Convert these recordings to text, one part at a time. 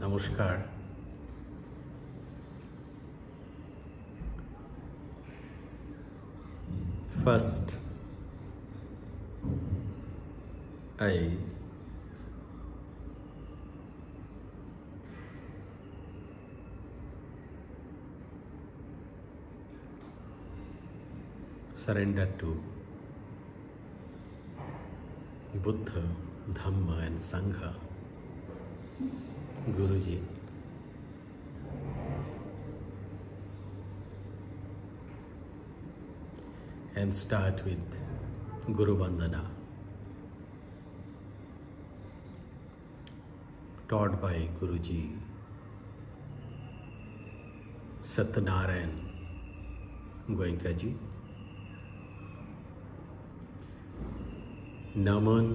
নমস্কার। First, I surrender to Buddha, Dhamma and Sangha, Guruji, and start with Guru Vandana, taught by Guruji Satyanarayan Goenka ji. नमन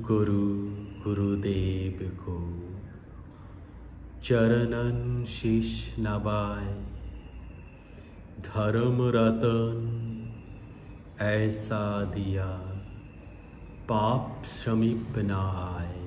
कुरु गुरुदेव को चरणन शीश नवाए, धर्म रतन ऐसा दिया पाप समीप न आए,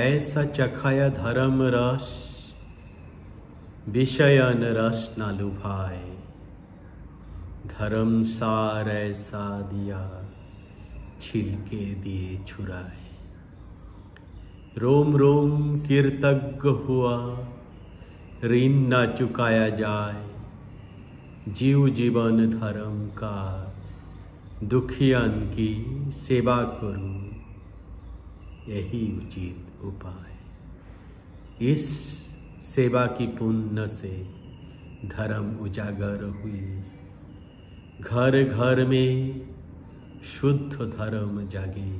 ऐसा चखाया धर्म रस विषयन रस न लुभाए, धर्म सार ऐसा दिया छिलके दिए छुराए, रोम रोम कृतज्ञ हुआ ऋण न चुकाया जाए, जीव जीवन धर्म का दुखियन की सेवा करूं, यही उचित उपाय। इस सेवा की पुण्य से धर्म उजागर हुई, घर घर में शुद्ध धर्म जागे,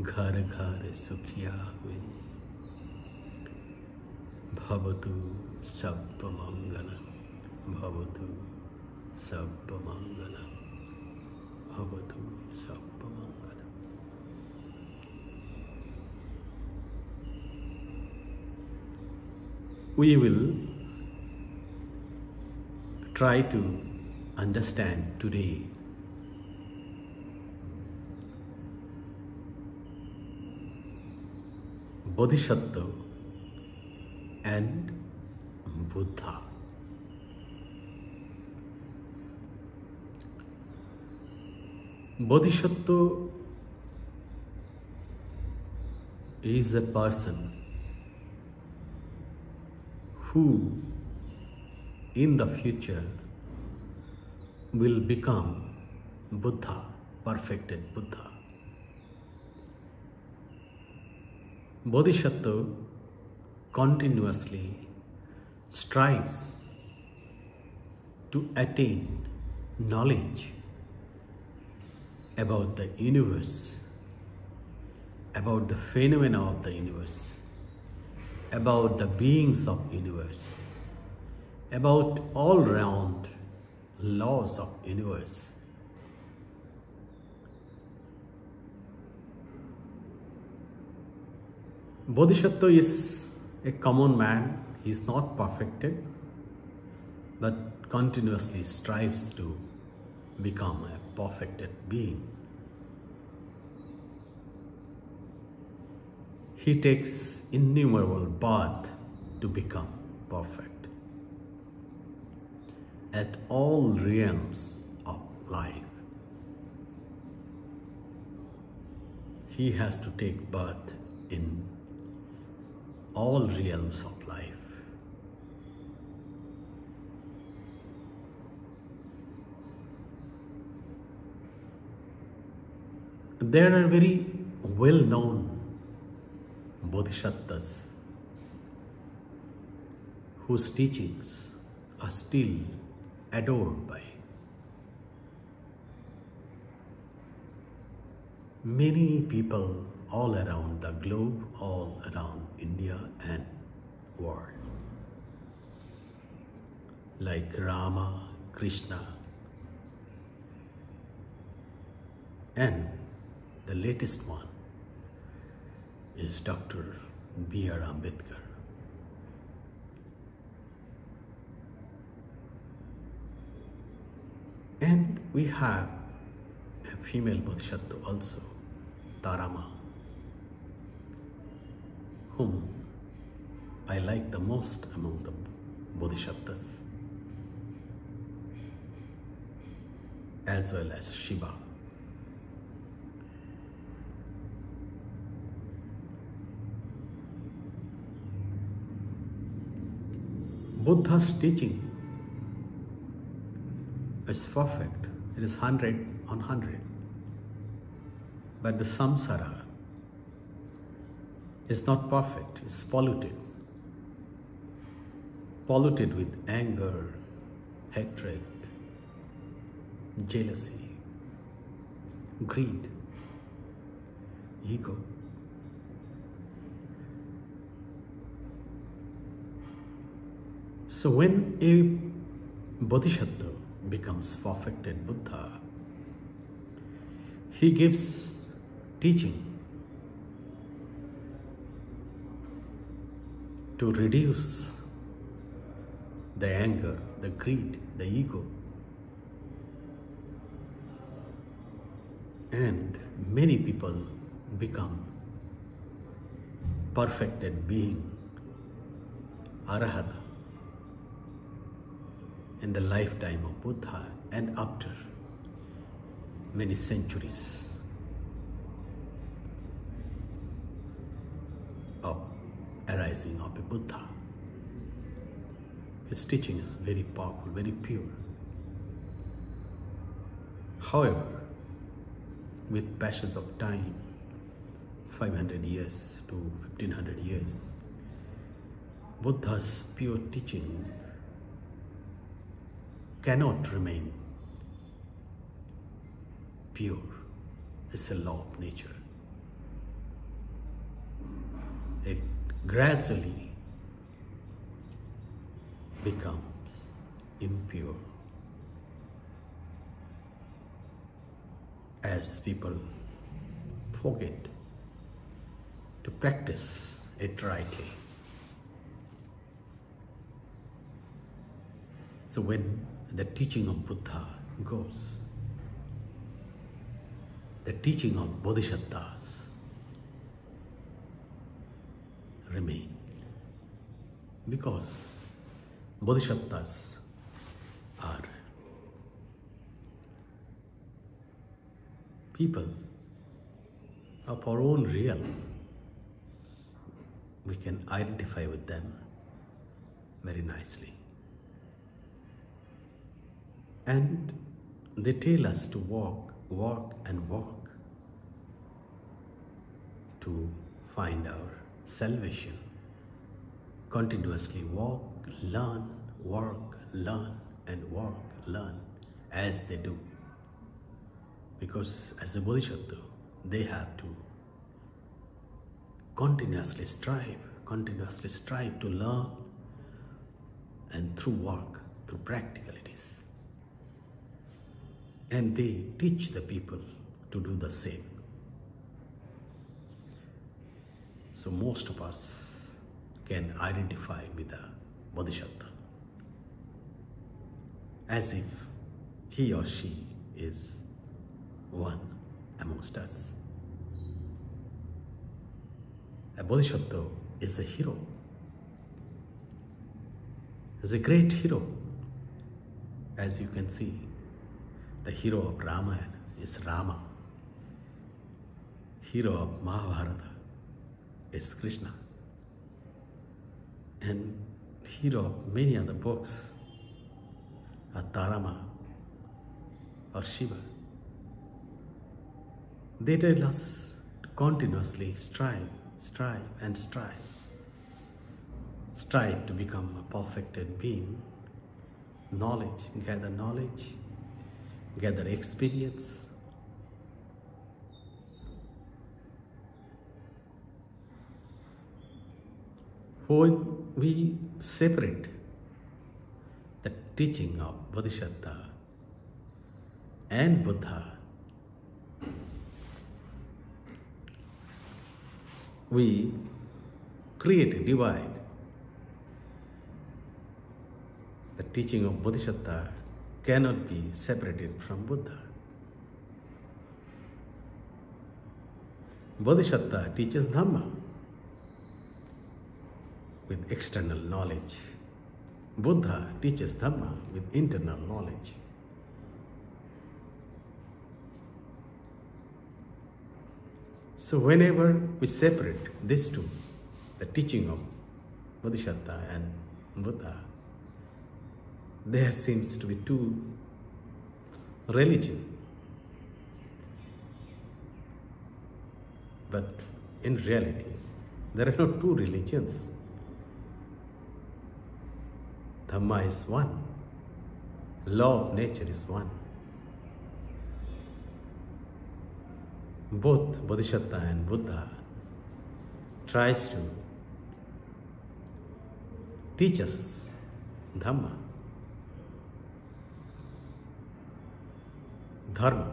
घर घर सुखिया हुए। भवतु सर्वमंगलम, भवतु सर्वमंगलम, भवतु सर्वमंगलम। We will try to understand today Boddhisattva and Buddha. Bodhisattva is a person who in the future will become Buddha, perfected Buddha. Bodhisattva continuously strives to attain knowledge about the universe, about the phenomena of the universe, about the beings of the universe, about all round laws of the universe. Bodhisattva is a common man. He is not perfected, but continuously strives to become a perfected being. He takes innumerable births to become perfect at all realms of life. He has to take birth in all realms of life. There are very well-known bodhisattvas whose teachings are still adored by many people all around the globe, all around India and world, like Rama, Krishna, and the latest one is Dr. B.R. Ambedkar. And we have a female bodhisattva also, Dharma, whom I like the most among the Bodhisattvas, as well as Shiva. Buddha's teaching is perfect. It is 100 on 100. But the samsara is not perfect. It's polluted. Polluted with anger, hatred, jealousy, greed, ego. So when a Bodhisattva becomes perfected Buddha, he gives teaching to reduce the anger, the greed, the ego. And many people become perfected being, Arahata, in the lifetime of Buddha and after many centuries of arising of a Buddha. His teaching is very powerful, very pure. However, with passage of time, 500 years to 1500 years, Buddha's pure teaching cannot remain pure. It's a law of nature. It gradually becomes impure as people forget to practice it rightly. So when the teaching of Buddha goes, the teaching of Bodhisattvas remain, because Bodhisattvas are people of our own realm. We can identify with them very nicely. And they tell us to walk, walk and walk to find our salvation. Continuously walk, learn, work, learn and work, learn as they do. Because as a Bodhisattva, they have to continuously strive to learn, and through work, through practicalities. And they teach the people to do the same. So most of us can identify with the Bodhisattva as if he or she is one amongst us. A Bodhisattva is a hero. Is a great hero. As you can see, the hero of Ramayana is Rama. Hero of Mahabharata is Krishna. And hero of many other books are Dharma or Shiva. They tell us to continuously strive and strive. Strive to become a perfected being. Gather knowledge, gather experience. When we separate the teaching of Bodhisattva and Buddha, we create a divide. The teaching of Bodhisattva cannot be separated from Buddha. Bodhisattva teaches Dhamma. with external knowledge. Buddha teaches Dhamma with internal knowledge. So whenever we separate these two, the teaching of Bodhisattva and Buddha, there seems to be two religions. But in reality, there are not two religions. Dhamma is one. Law of nature is one. Both Bodhisattva and Buddha tries to teach us Dhamma, Dharma,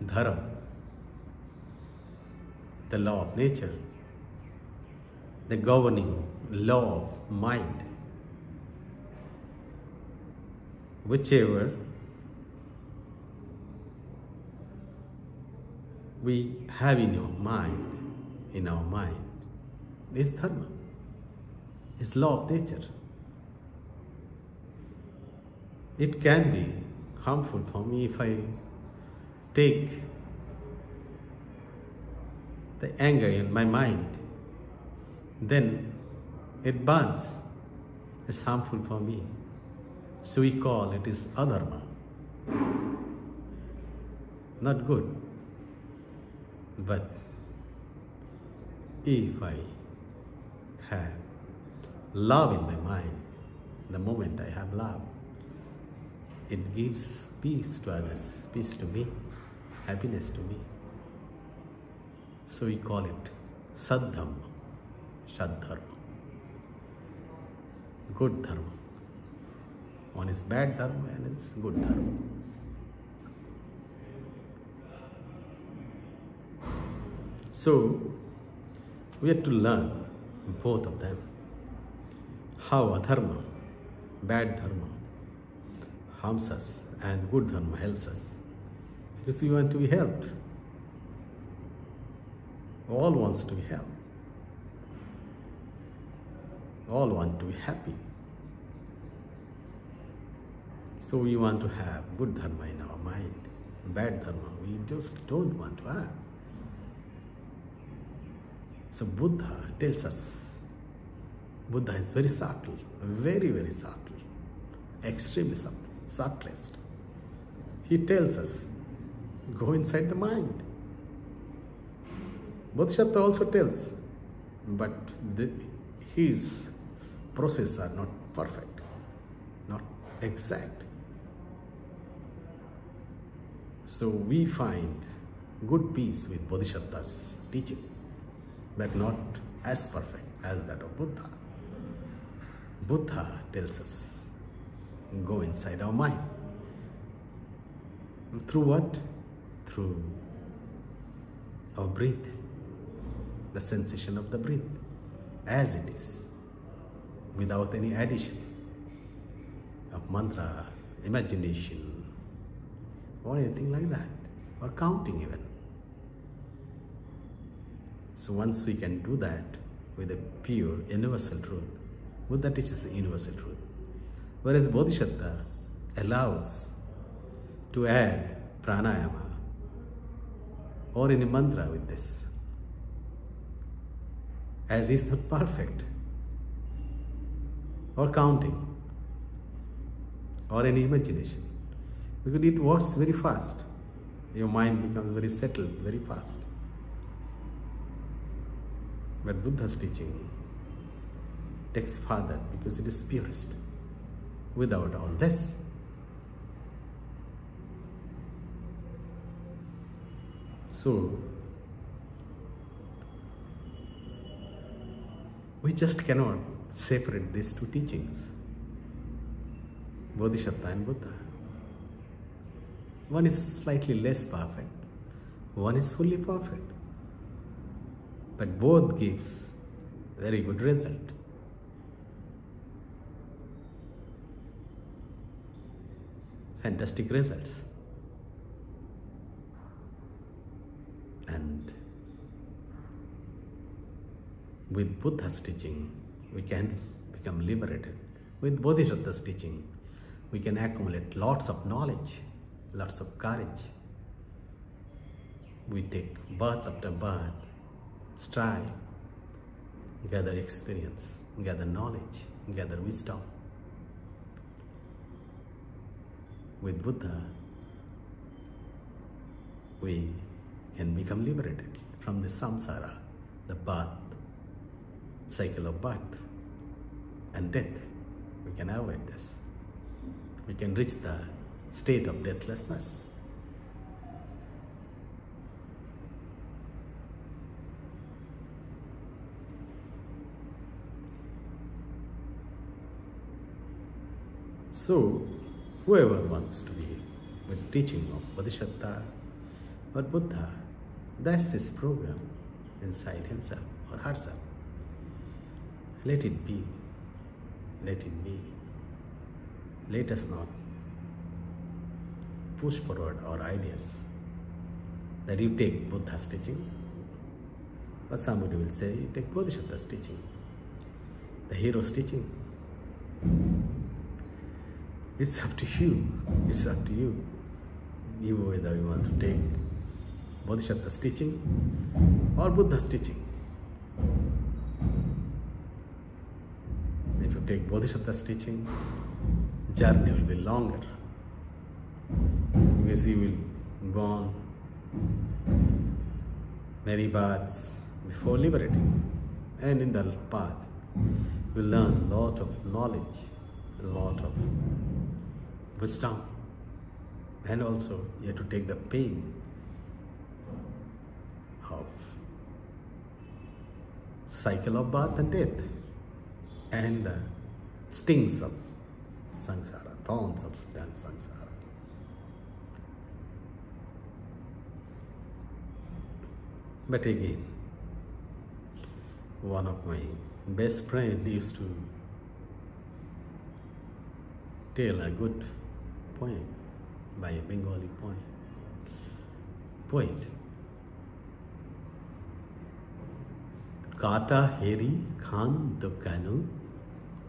Dharma, the law of nature, the governing law of mind. Whichever we have in our mind, is Dharma, is law of nature. It can be harmful for me if I take the anger in my mind, then it burns. It's harmful for me. So we call it is adharma. Not good. But if I have love in my mind, the moment I have love, it gives peace to others, peace to me, happiness to me. So we call it Saddhamma, Shaddharma, good dharma. One is bad dharma and is good dharma. So we have to learn both of them. How adharma, bad dharma, harms us and good dharma helps us. Because we want to be helped. All wants to be helped. All want to be happy. So we want to have good dharma in our mind. Bad dharma we just don't want to have. So Buddha tells us, Buddha is very subtle, very, very subtle, extremely subtle, subtlest. He tells us, go inside the mind. Bodhisattva also tells, but his processes are not perfect, not exact. So we find good peace with Bodhisattva's teaching, but not as perfect as that of Buddha. Buddha tells us, go inside our mind. Through what? Through our breath, the sensation of the breath, as it is, without any addition of mantra, imagination, or anything like that, or counting even. So once we can do that with a pure universal truth, Buddha teaches the universal truth. Whereas Bodhisattva allows to add pranayama or any mantra with this, as is not perfect, or counting, or any imagination, because it works very fast. Your mind becomes very settled very fast. But Buddha's teaching takes further because it is purest. Without all this, so we just cannot separate these two teachings, Bodhisattva and Buddha. One is slightly less perfect, one is fully perfect, but both gives very good result. Fantastic results. And with Buddha's teaching, we can become liberated. With Bodhisattva's teaching, we can accumulate lots of knowledge, lots of courage. We take birth after birth, strive, gather experience, gather knowledge, gather wisdom. With Buddha, we can become liberated from the samsara, the birth, cycle of birth and death. We can avoid this. We can reach the state of deathlessness. So, whoever wants to be with teaching of Bodhisattva or Buddha, that's his program inside himself or herself. Let it be. Let it be. Let us not push forward our ideas that you take Buddha's teaching, or somebody will say you take Bodhisattva's teaching, the hero's teaching. It's up to you. It's up to you. You whether you want to take Bodhisattva's teaching or Buddha's teaching. If you take Bodhisattva's teaching, journey will be longer, because you will go on many paths before liberating, and in the path you will learn a lot of knowledge, a lot of wisdom, and also you have to take the pain of cycle of birth and death, and the stings of samsara, thorns of samsara. But again, one of my best friends used to tell a good poem by a Bengali poet. কাটা হেরি খান তো কেন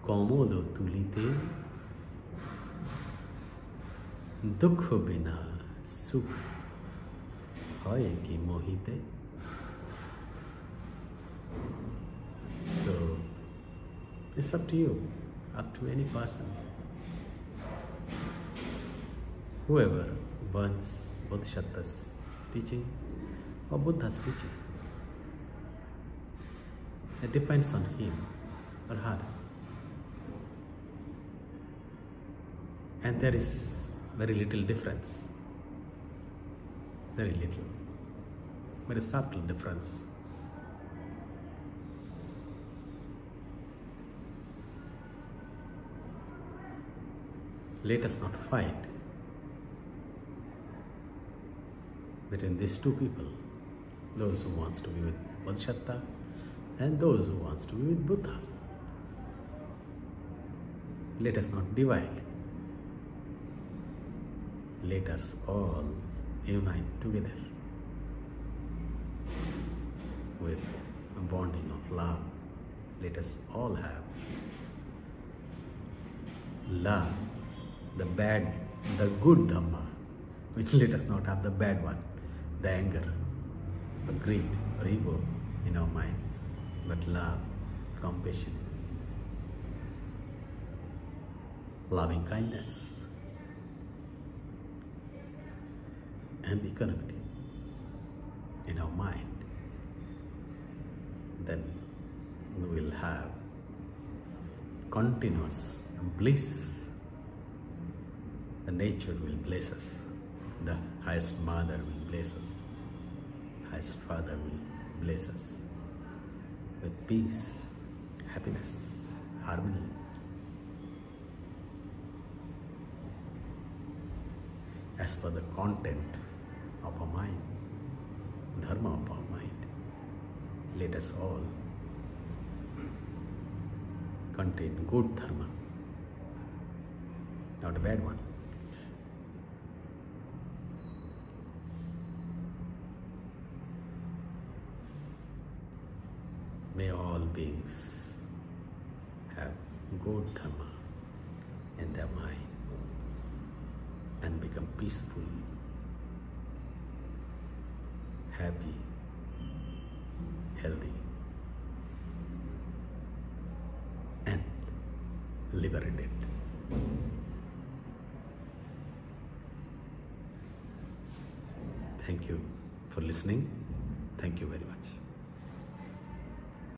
কমল তুলিতে দুঃখ বিনা সুখ হয় কি Mohite. So it's up to you, up to any person. Whoever wants Bodhisattva's teaching or Buddha's teaching, it depends on him or her. And there is very little difference. Very little. Very subtle difference. Let us not fight between these two people, those who wants to be with Bodhisattva and those who wants to be with Buddha. Let us not divide. Let us all unite together with a bonding of love. Let us all have love, the good Dhamma, which let us not have the bad one, the anger, the greed or ego in our mind, but love, compassion, loving kindness, and equanimity in our mind. Then we will have continuous bliss. The nature will bless us. The highest mother will bless us. Highest father will bless us with peace, happiness, harmony. As per the content of our mind, Dharma of our mind, let us all contain good Dharma, not a bad one. May all beings have good Dhamma in their mind and become peaceful, happy, healthy, and liberated. Thank you for listening. Thank you very much.